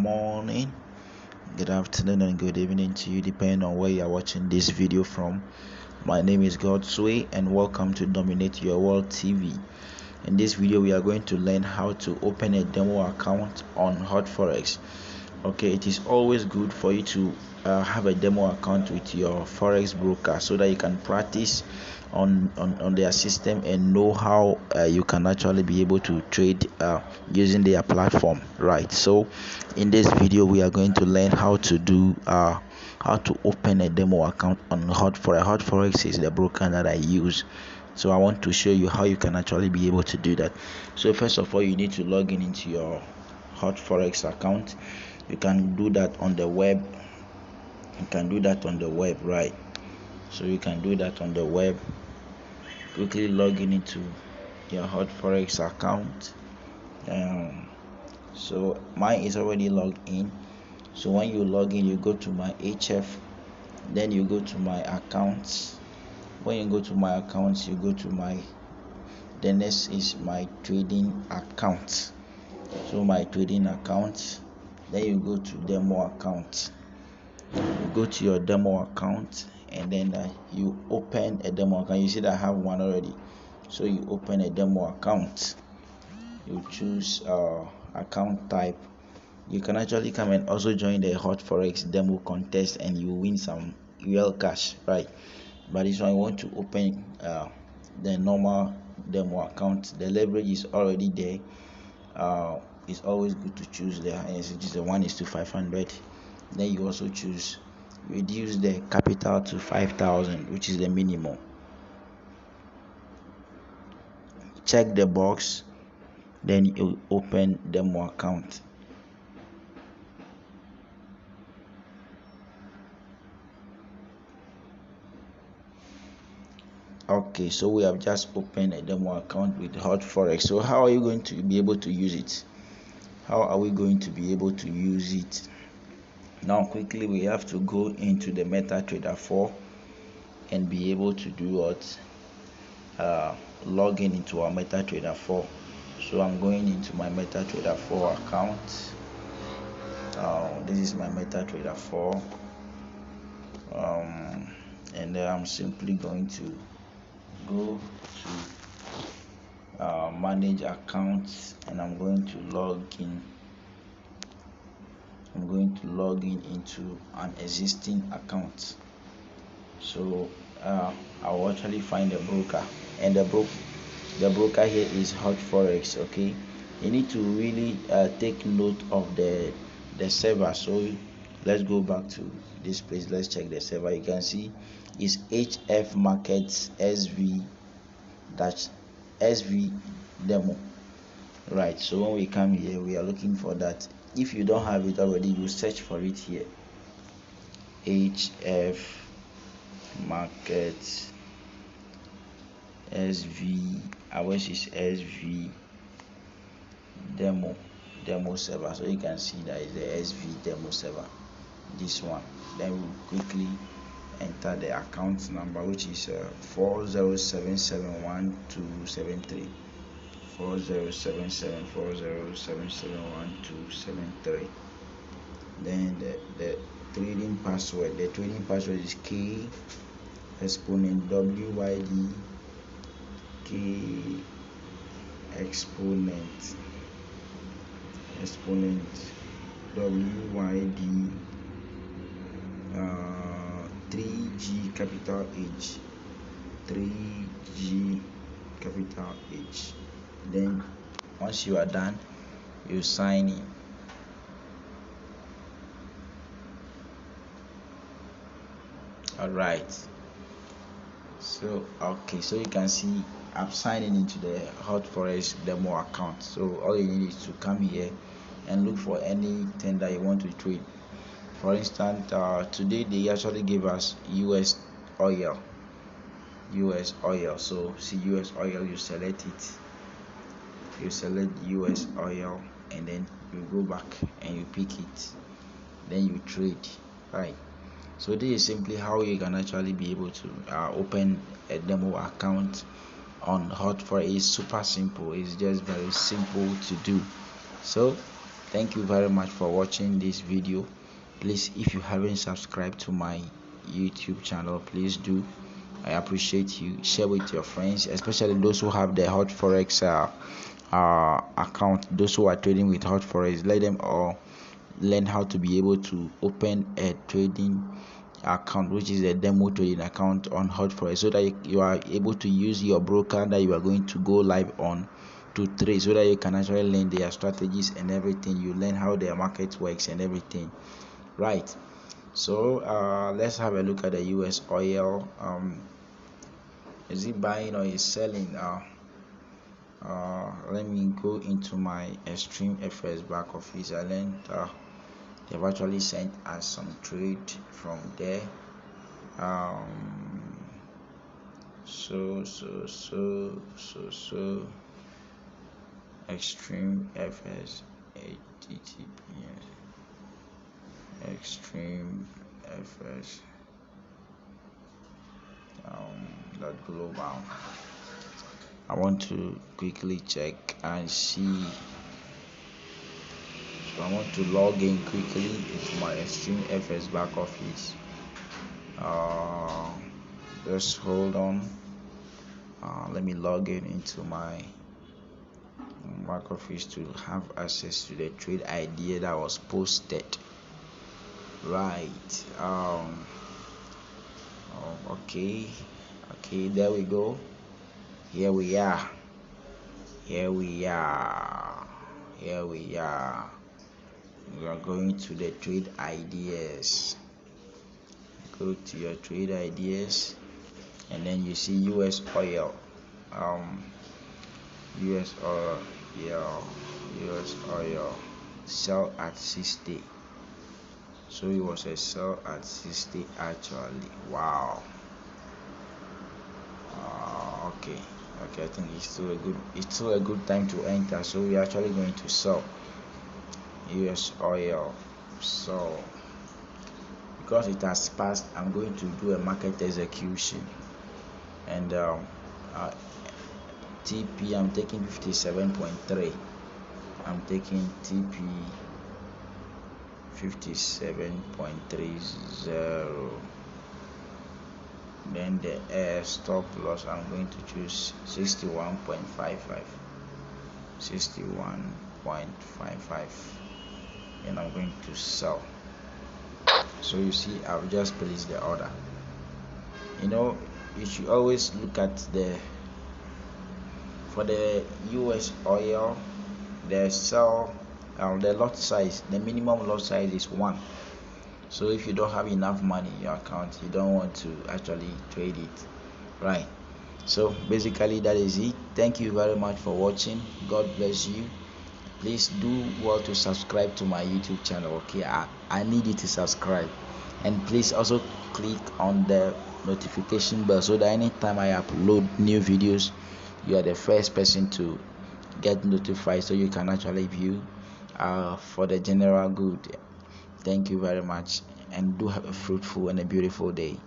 morning, good afternoon, and good evening to you, depending on where you are watching this video from. My name is Godsway, and welcome to Dominate Your World TV. In this video, we are going to learn how to open a demo account on Hotforex. Okay, it is always good for you to have a demo account with your forex broker so that you can practice on their system and know how you can actually be able to trade using their platform, right? So in this video we are going to learn how to do how to open a demo account on Hotforex. Hotforex is the broker that I use, so I want to show you how you can actually be able to do that. So first of all, you need to log in into your Hotforex account. You can do that on the web. Right? So you can do that on the web. Quickly log in into your Hotforex account. So mine is already logged in. So when you log in, you go to my HF, then you go to my accounts. When you go to my accounts, you go to the next is my trading account. So my trading account, then you go to demo account. You go to your demo account, and then you open a demo account. You see that I have one already, so you open a demo account. You choose account type. You can actually come and also join the Hotforex demo contest, and you win some real cash, right? But this one, I want to open the normal demo account. The leverage is already there. It's always good to choose the highest, which is the 1:500. Then you also choose reduce the capital to 5,000, which is the minimum. Check the box, then you open demo account. Okay, so we have just opened a demo account with Hotforex. So how are you going to be able to use it? Now quickly we have to go into the MetaTrader 4 and be able to do what? Log in into our MetaTrader 4. So I'm going into my MetaTrader 4 account. This is my MetaTrader 4, and then I'm simply going to go to manage accounts, and I'm going to log in into an existing account. So I will actually find a broker, and the broker here is Hotforex. Okay, you need to really take note of the server. So let's go back to this place. Let's check the server. You can see it's HF Markets SV demo, right? So when we come here, we are looking for that. If you don't have it already, you search for it here. HF Markets SV, ours is SV demo server. So you can see that is the SV demo server, this one. Then we quickly enter the account number, which is 40771273. 407740771273. Then the trading password. The trading password is K exponent WYD K exponent WYD 3G capital H 3G capital H. Then once you are done, you sign in. Alright, so so you can see I'm signing into the Hotforex demo account. So all you need is to come here and look for anything that you want to trade. For instance, today they actually gave us US oil. So see US oil, you select it. You select US oil, and then you go back and you pick it. Then you trade, right? So this is simply how you can actually be able to open a demo account on Hotforex. It's super simple. It's just very simple to do. So Thank you very much for watching this video. Please, if you haven't subscribed to my YouTube channel, please do. I appreciate you. Share with your friends, especially those who have the Hotforex account, those who are trading with Hotforex. Let them all learn how to be able to open a trading account, which is a demo trading account on Hotforex, so that you are able to use your broker that you are going to go live on to trade, so that you can actually learn their strategies and everything. You learn how their market works and everything, right? So let's have a look at the US oil. Is it buying or is selling? Let me go into my Extreme FOREX back office. I learned they've actually sent us some trade from there. So Extreme FS HTTPS Extreme FS .global. I want to quickly check and see. So I want to log in quickly into my Extreme FS back office. Just hold on. Let me log in into my back office to have access to the trade idea that was posted. Right. Okay, there we go. Here we are. We are going to the trade ideas. Go to your trade ideas, and then you see US oil. US oil sell at 60. So it was a sell at 60 actually. Wow. Okay, I think it's still a good time to enter. So we're actually going to sell US oil. So because it has passed, I'm going to do a market execution, and TP I'm taking 57.3. I'm taking TP 57.30. Then the stop loss, I'm going to choose 61.55, and I'm going to sell. So you see, I've just placed the order. You should always look at for the US oil, the sell, the lot size, the minimum lot size is 1. So if you don't have enough money in your account, you don't want to actually trade it, right? So basically that is it. Thank you very much for watching. God bless you. Please do well to subscribe to my YouTube channel. Okay, I need you to subscribe, and please also click on the notification bell, so that anytime I upload new videos, you are the first person to get notified, so you can actually view for the general good. Thank you very much, and do have a fruitful and a beautiful day.